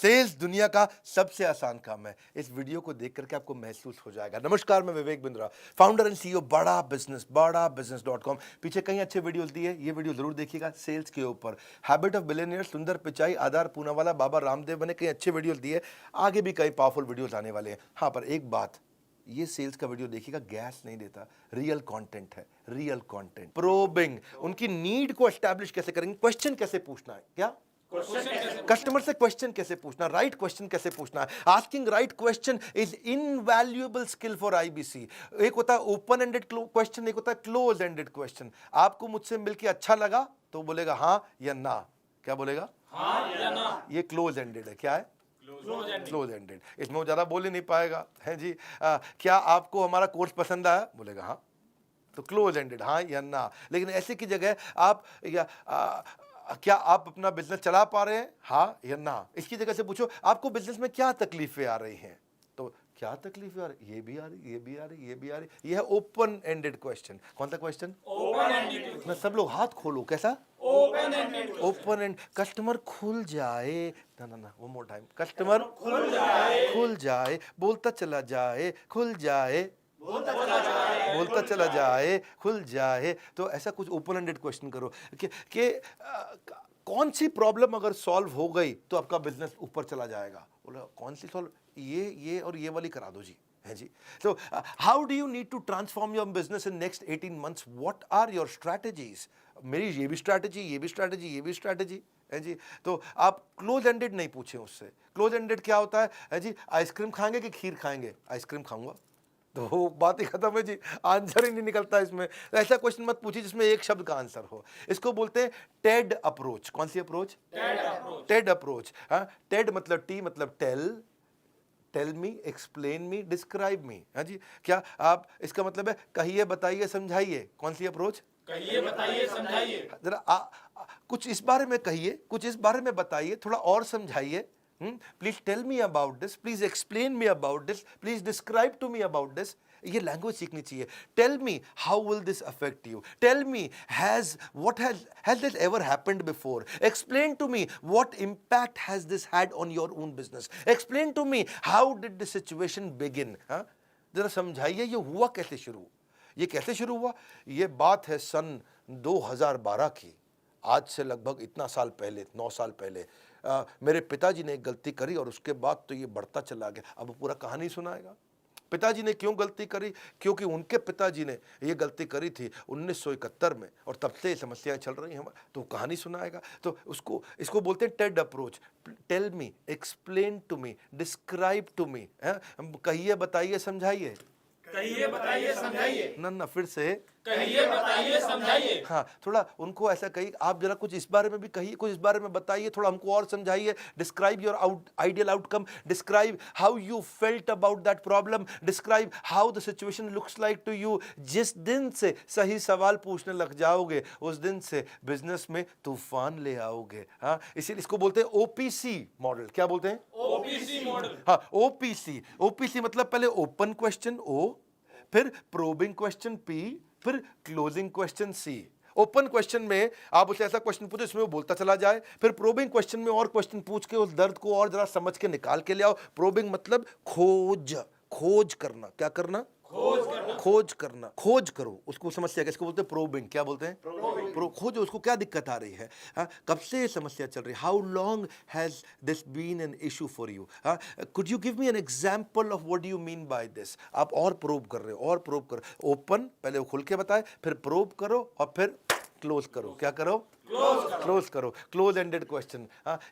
Sales दुनिया का सबसे आसान काम है। इस वीडियो को देख करके आपको महसूस हो जाएगा। नमस्कार, मैं Vivek Bindra, founder and CEO बड़ा बिजनेस.com। पीछे कई अच्छे वीडियोस दिए, ये वीडियो जरूर देखिएगा सेल्स के ऊपर। हैबिट ऑफ बिलियनियर, सुंदर पिचाई, आधार पूनावाला, बाबा रामदेव बने, कई अच्छे वीडियोस दिए। आगे भी कई पावरफुल वीडियोस आने वाले हैं। हाँ, पर एक बात, ये सेल्स का वीडियो देखिएगा, गैस नहीं देता, रियल कंटेंट है, रियल कंटेंट। प्रोबिंग, उनकी नीड को एस्टैब्लिश कैसे करेंगे, क्वेश्चन कैसे पूछना है, क्या कस्टमर से क्वेश्चन कैसे पूछना, राइट क्वेश्चन कैसे पूछना है। Asking right question is invaluable skill for IBC. एक होता है ओपन एंडेड क्वेश्चन, एक होता है क्लोज एंडेड क्वेश्चन। आपको मुझसे मिलके अच्छा लगा तो बोलेगा हाँ या ना। क्या बोलेगा? हाँ या ना। ये क्लोज एंडेड है। क्या है? Close ended. इसमें वो ज्यादा बोल ही नहीं पाएगा, है जी। क्या आपको हमारा कोर्स पसंद आया? बोलेगा हाँ। तो क्लोज एंडेड, हाँ या ना। लेकिन ऐसे की जगह आप क्या आप अपना बिजनेस चला पा रहे हैं, हाँ या ना। इसकी जगह से पूछो आपको बिजनेस में क्या तकलीफें आ रही हैं, तो क्या तकलीफें आ रही, ये भी आ रही, ये भी आ रही, ये भी आ रही। ये है ओपन एंडेड क्वेश्चन। कौन सा क्वेश्चन? Open ended. ना सब लोग हाथ खोलो, कैसा? Open ended. Open and, customer खुल जाए, ना ना ना, वो मोर टाइम, कस्टमर खुल जाए, बोलता चला जाए, खुल जाए, बोलता चला जाए, खुल जाए। तो ऐसा कुछ ओपन एंडेड क्वेश्चन करो कि कौन सी प्रॉब्लम अगर सॉल्व हो गई तो आपका बिजनेस ऊपर चला जाएगा। बोला कौन सी सॉल्व? ये और ये वाली करा दो जी, है जी। तो how do you need to transform your business in next 18 months, what are your strategies. मेरी ये भी स्ट्रैटेजी, ये भी स्ट्रैटेजी, ये भी स्ट्रैटेजी, है जी। तो आप क्लोज एंडेड नहीं पूछे उससे। क्लोज एंडेड क्या होता है जी? आइसक्रीम खाएंगे कि खीर खाएंगे? आइसक्रीम खाऊंगा, तो बात ही खत्म है जी, आंसर ही नहीं निकलता इसमें। तो ऐसा क्वेश्चन मत पूछिए जिसमें एक शब्द का आंसर हो। इसको बोलते हैं टेड अप्रोच। कौन सी अप्रोच? TED approach. हाँ, टेड मतलब टी मतलब tell me, explain me, describe me. हाँ जी। क्या आप, इसका मतलब है कहिए, बताइए, समझाइए। कौन सी अप्रोच? कहिए, बताइए, समझाइए। जरा कुछ इस बारे में कहिए, कुछ इस बारे में बताइए, थोड़ा और समझाइए। Please tell me about this, please explain me about this, please describe to me about this. ये लैंग्वेज सीखनी चाहिए। Tell me how will this affect you, tell me has this ever happened before, explain to me what impact has this had on your own business, explain to me how did this situation begin. जरा समझाइए ये हुआ कैसे शुरू, ये कैसे शुरू हुआ। ये बात है सन 2012 की, आज से लगभग इतना साल पहले, 9 साल पहले। मेरे पिताजी ने एक गलती करी और उसके बाद तो ये बढ़ता चला गया। अब पूरा कहानी सुनाएगा। पिताजी ने क्यों गलती करी? क्योंकि उनके पिताजी ने ये गलती करी थी 1971 में, और तब से समस्याएं चल रही हैं। तो कहानी सुनाएगा। तो इसको बोलते हैं TED approach. Tell me, explain to me, describe to me. कहिए, बताइए, समझाइए। कहिए, बताइए, समझाइए। ना फिर से कहिए, बताइए, समझाइए। हाँ, थोड़ा उनको ऐसा कहिए, आप जरा कुछ इस बारे में भी कहिए, कुछ इस बारे में बताइए, थोड़ा हमको और समझाइए। Describe your ideal outcome, describe how you felt about that problem, describe how the situation looks like to you. जिस दिन से सही सवाल पूछने लग जाओगे उस दिन से बिजनेस में तूफान ले आओगे। हाँ, इसीलिए इसको बोलते हैं ओपीसी मॉडल। क्या बोलते हैं? OPC model. हाँ, ओपीसी मतलब पहले ओपन क्वेश्चन ओ, फिर प्रोबिंग क्वेश्चन पी, फिर क्लोजिंग क्वेश्चन सी। ओपन क्वेश्चन में आप उसे ऐसा क्वेश्चन पूछो इसमें वो बोलता चला जाए, फिर प्रोबिंग क्वेश्चन में और क्वेश्चन पूछ के उस दर्द को और जरा समझ के निकाल के ले आओ। प्रोबिंग मतलब खोज करना। क्या करना? खोज करो उसको, समस्या किसको बोलते हैं? प्रोबिंग। क्या बोलते हैं? खोजो उसको, क्या दिक्कत आ रही है, कब से समस्या चल रही है, how long has this been an issue for you, could you give me an example of what do you mean by this. आप और प्रोब कर रहे हो, और प्रोब करो। ओपन पहले वो खुल के बताए, फिर प्रोब करो और फिर क्लोज करो। क्या करो? क्लोज करो। Close ended question.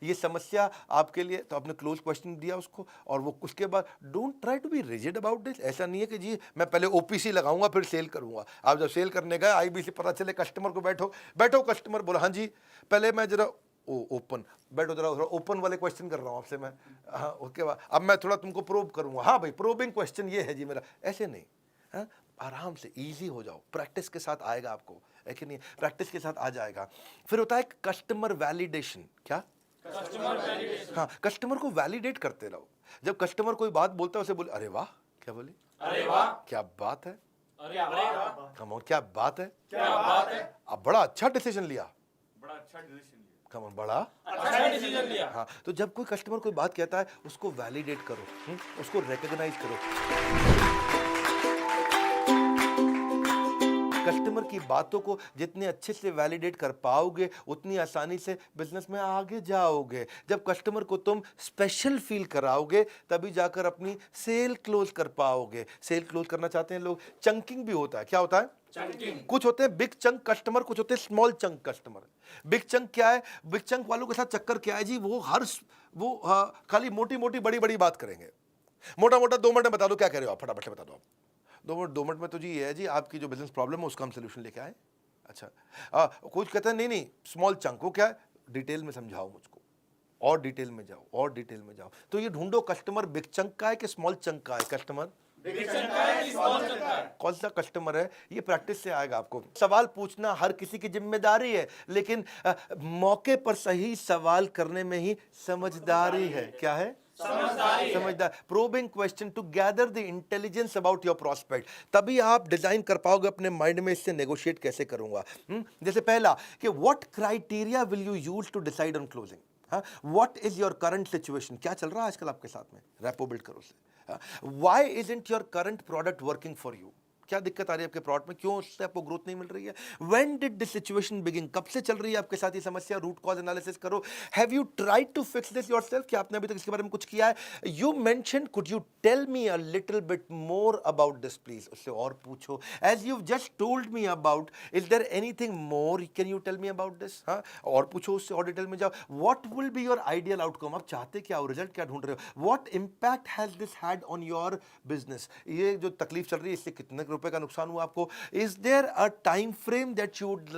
ये समस्या आपके लिए, तो आपने क्लोज क्वेश्चन दिया उसको, और वो उसके बाद don't try to be rigid about this. ऐसा नहीं है कि जी मैं पहले ओपीसी लगाऊंगा फिर सेल करूंगा। आप जब सेल करने गए आईबीसी पता चले कस्टमर को, बैठो कस्टमर बोला हाँ जी, पहले मैं जरा ओपन बैठो, जरा ओपन वाले क्वेश्चन कर रहा हूँ आपसे मैं। हाँ, उसके बाद अब मैं थोड़ा तुमको प्रोब करूंगा। हाँ भाई, प्रोबिंग क्वेश्चन ये है जी मेरा। ऐसे नहीं, आराम से इजी हो जाओ, प्रैक्टिस के साथ आएगा आपको, है कि नहीं? प्रैक्टिस के साथ आ जाएगा। फिर होता है कस्टमर वैलिडेशन। क्या? Customer validation. हाँ, कस्टमर को वैलिडेट करते रहो। जब कस्टमर कोई बात बोलता है उसे बोले अरे वाह। क्या बोले? अरे वाह, क्या बात है, अरे वाह, कम ऑन, क्या बात है, क्या बात है, अब बड़ा अच्छा डिसीजन लिया, बड़ा अच्छा डिसीजन लिया। कम ऑन, बड़ा अच्छा डिसीजन लिया। हाँ। तो जब कोई कस्टमर कोई बात कहता है उसको वैलिडेट करो, उसको रिकॉग्नाइज करो। कस्टमर की बातों को जितने अच्छे से वैलिडेट कर पाओगे उतनी आसानी से बिजनेस में आगे जाओगे। जब कस्टमर को तुम स्पेशल फील कराओगे तभी जाकर अपनी सेल क्लोज कर पाओगे। सेल क्लोज करना चाहते हैं लोग, चंकिंग भी होता है। क्या होता है? चंकिंग। कुछ होते हैं बिग चंक कस्टमर, कुछ होते हैं small chunk customer. Big chunk क्या है? बिग चंक वालों के साथ चक्कर क्या है जी, वो खाली मोटी मोटी बड़ी बड़ी बात करेंगे। मोटा मोटा 2 मिनट में बता दो क्या कह रहे हो आप, फटाफट से बता दो आप। 2 मिनट में तो जी ये है जी, आपकी जो बिजनेस प्रॉब्लम है उसका हम सोल्यूशन लेके आए। अच्छा, कुछ कहते हैं नहीं नहीं स्मॉल चंक, वो क्या है? डिटेल में समझाओ मुझको, और डिटेल में जाओ, और डिटेल में जाओ। तो ये ढूंढो कस्टमर बिग चंक का है कि स्मॉल चंक का है। कस्टमर बिग चंक का है कि स्मॉल चंक का है? कौन सा कस्टमर है, ये प्रैक्टिस से आएगा आपको। सवाल पूछना हर किसी की जिम्मेदारी है, लेकिन मौके पर सही सवाल करने में ही समझदारी है। क्या है? समझदार। Probing question to gather the intelligence about your prospect. तभी आप डिजाइन कर पाओगे अपने माइंड में इससे नेगोशिएट कैसे करूंगा। जैसे पहला कि what criteria will you use to decide on closing. What is your current situation, क्या चल रहा है आजकल आपके साथ में, रैपो बिल्ड करो उससे। Why isn't your current product working for you, क्या दिक्कत आ रही है आपके प्रोडक्ट में, क्यों उससे आपको ग्रोथ नहीं मिल रही है। When did this situation begin, कब से चल रही है आपके साथ ये समस्या, रूट कॉज एनालिसिस करो। Have you tried to fix this yourself, क्या आपने अभी तक इसके बारे में कुछ किया है। You mentioned could you tell me a little bit more about this please, उससे और पूछो। As you just told me about, is there anything more can you tell me about this. हाँ, और पूछो उससे, और डिटेल में जाओ। What will be your ideal outcome, आप चाहते क्या हो, रिजल्ट क्या ढूंढ रहे हो। What impact has this had on your business, ये जो तकलीफ चल रही है इससे कितने रुपए का नुकसान हुआ आपको। Is there a time frame that you would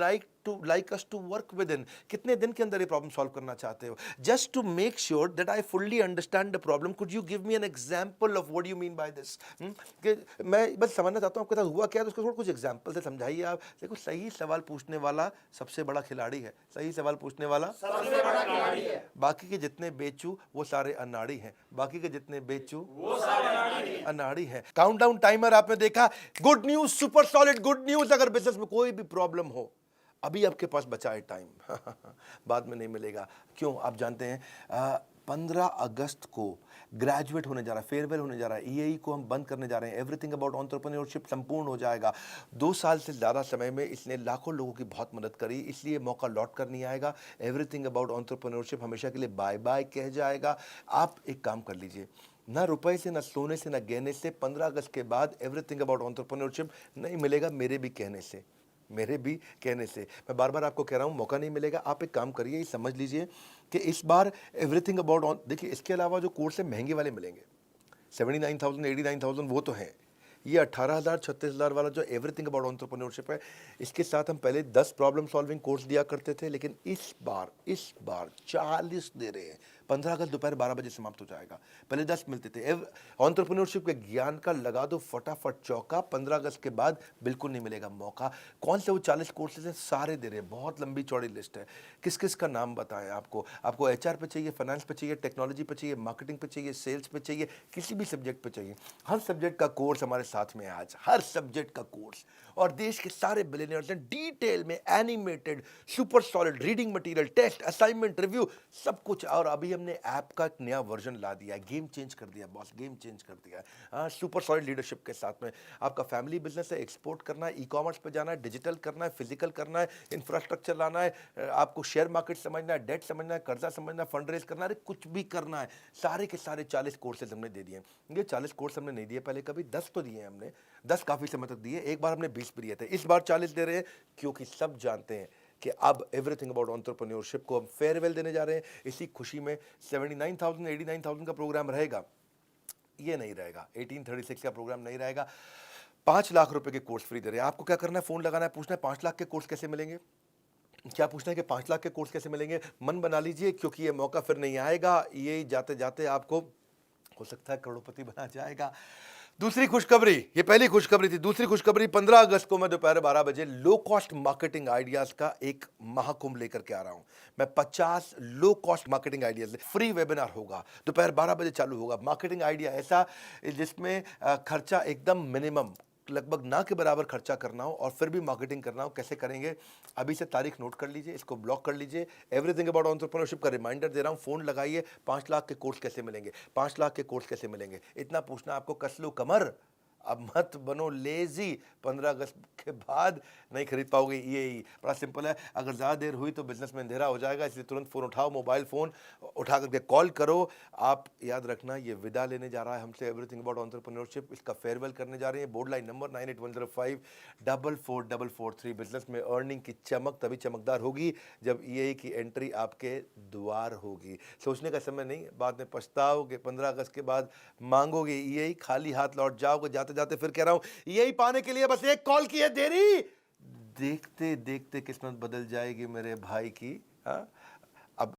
like us to work within, कितने दिन के अंदर ये प्रॉब्लम सॉल्व करना चाहते हो। Just to make sure that I fully understand the problem, could you give me an example of what you mean by this. कि मैं बस समझना चाहता हूं आपके साथ हुआ क्या, तो उसको थोड़ा कुछ एग्जांपल से समझाइए आप। देखो, सही सवाल पूछने वाला सबसे बड़ा खिलाड़ी है, सही सवाल पूछने वाला सबसे बड़ा खिलाड़ी है। बाकी के जितने बेचू वो सारे अनाड़ी हैं, बाकी के जितने बेचू वो सारे अनाड़ी हैं। अनाड़ी है। काउंटडाउन टाइमर आपने देखा, good news, super solid good news. अगर बिजनेस में कोई भी प्रॉब्लम हो, अभी आपके पास बचा है टाइम, बाद में नहीं मिलेगा। क्यों? आप जानते हैं 15 अगस्त को ग्रेजुएट होने जा रहा है, फेयरवेल होने जा रहा है, ईएई को हम बंद करने जा रहे हैं। एवरीथिंग अबाउट एंटरप्रेन्योरशिप संपूर्ण हो जाएगा। 2 साल से ज़्यादा समय में इसने लाखों लोगों की बहुत मदद करी, इसलिए मौका लौट कर नहीं आएगा। एवरीथिंग अबाउट एंटरप्रेन्योरशिप हमेशा के लिए बाय बाय कह जाएगा। आप एक काम कर लीजिए, ना रुपए से, ना सोने से, ना गहने से 15 अगस्त के बाद एवरीथिंग अबाउट एंटरप्रेन्योरशिप नहीं मिलेगा, मेरे भी कहने से, मेरे भी कहने से। मैं बार बार आपको कह रहा हूँ, मौका नहीं मिलेगा। आप एक काम करिए, समझ लीजिए कि इस बार एवरीथिंग अबाउट, देखिए इसके अलावा जो कोर्स है महंगे वाले मिलेंगे, 79,000 89,000 वो तो हैं। ये 18,000 36,000 वाला जो एवरीथिंग अबाउट एंटरप्रेन्योरशिप है, इसके साथ हम पहले 10 प्रॉब्लम सॉल्विंग कोर्स दिया करते थे, लेकिन इस बार 40 दे रहे हैं। 15 अगस्त दोपहर 12 बजे समाप्त हो जाएगा, पहले 10 मिलते थे। एंटरप्रेन्योरशिप के ज्ञान का लगा दो फटाफट चौका, 15 अगस्त के बाद बिल्कुल नहीं मिलेगा मौका। कौन से वो 40 कोर्सेज हैं, सारे दे रहे हैं, बहुत लंबी चौड़ी लिस्ट है। किस किस का नाम बताएं आपको एचआर पे चाहिए, फाइनेंस पे चाहिए, टेक्नोलॉजी पे चाहिए, मार्केटिंग पे चाहिए, सेल्स पे चाहिए, किसी भी सब्जेक्ट पे चाहिए, हर सब्जेक्ट का कोर्स हमारे साथ में है आज, हर सब्जेक्ट का कोर्स। और देश के सारे बिलियनियर्स ने डिटेल में animated super solid reading material, test, assignment, review, सब कुछ। और अभी हमने ऐप का एक नया वर्जन ला दिया है, गेम चेंज कर दिया बॉस, गेम चेंज कर दिया है। सुपर सॉलिड लीडरशिप के साथ में आपका फैमिली बिजनेस है, एक्सपोर्ट करना है, ई कॉमर्स पे जाना है, डिजिटल करना है, फिजिकल करना है, इंफ्रास्ट्रक्चर लाना है, आपको शेयर मार्केट समझना है, डेट समझना है, कर्जा समझना है, फंड रेज करना है, कुछ भी करना है, सारे के सारे 40 कोर्सेज हमने दे दिए। ये 40 कोर्स हमने नहीं दिए पहले कभी, 10 तो दिए हमने, 10 काफी समय तक दिए, एक बार हमने 20 भी दिए थे, इस बार 40 दे रहे हैं, क्योंकि सब जानते हैं कि अब एवरीथिंग अबाउट एंटरप्रेन्योरशिप को हम फेयरवेल देने जा रहे हैं। इसी खुशी में 79,000 89,000 का प्रोग्राम रहेगा, ये नहीं रहेगा, 1836 का प्रोग्राम नहीं रहेगा। 5 लाख रुपए के कोर्स फ्री दे रहे हैं। आपको क्या करना है, फोन लगाना है, पूछना है 5 लाख के कोर्स कैसे मिलेंगे। क्या पूछना है कि 5 लाख के कोर्स कैसे मिलेंगे, मन बना लीजिए, क्योंकि ये मौका फिर नहीं आएगा। ये जाते जाते आपको हो सकता है करोड़पति बना जाएगा। दूसरी खुशखबरी, ये पहली खुशखबरी थी, दूसरी खुशखबरी 15 अगस्त को मैं दोपहर 12 बजे लो कॉस्ट मार्केटिंग आइडियाज का एक महाकुंभ लेकर के आ रहा हूं। मैं 50 low cost marketing ideas, free webinar होगा, दोपहर 12 बजे चालू होगा। मार्केटिंग आइडिया ऐसा जिसमें खर्चा एकदम मिनिमम, लगभग ना के बराबर खर्चा करना हो और फिर भी मार्केटिंग करना हो, कैसे करेंगे? अभी से तारीख नोट कर लीजिए, इसको ब्लॉक कर लीजिए। एवरीथिंग अबाउट एंटरप्रेन्योरशिप का रिमाइंडर दे रहा हूँ, फ़ोन लगाइए। 5 लाख के कोर्स कैसे मिलेंगे, 5 लाख के कोर्स कैसे मिलेंगे, इतना पूछना आपको। कस लो कमर, अब मत बनो लेजी। 15 अगस्त के बाद नहीं खरीद पाओगे ईएई। बड़ा सिंपल है, अगर ज़्यादा देर हुई तो बिजनेस में अंधेरा हो जाएगा, इसलिए तुरंत फ़ोन उठाओ, मोबाइल फ़ोन उठा करके कॉल करो। आप याद रखना, ये विदा लेने जा रहा है हमसे एवरीथिंग अबाउट एंटरप्रेन्योरशिप, इसका फेयरवेल करने जा रहे हैं। Board line number 9810544443। बिजनेस में अर्निंग की चमक तभी चमकदार होगी जब ईएई की एंट्री आपके द्वार होगी। सोचने का समय नहीं, बाद में पछताओगे। 15 अगस्त के बाद मांगोगे ईएई, खाली हाथ लौट जाओगे। जाते जाते फिर कह रहा हूं, ईएई पाने के लिए बस एक कॉल की है देरी। देखते देखते किस्मत बदल जाएगी मेरे भाई की। हाँ,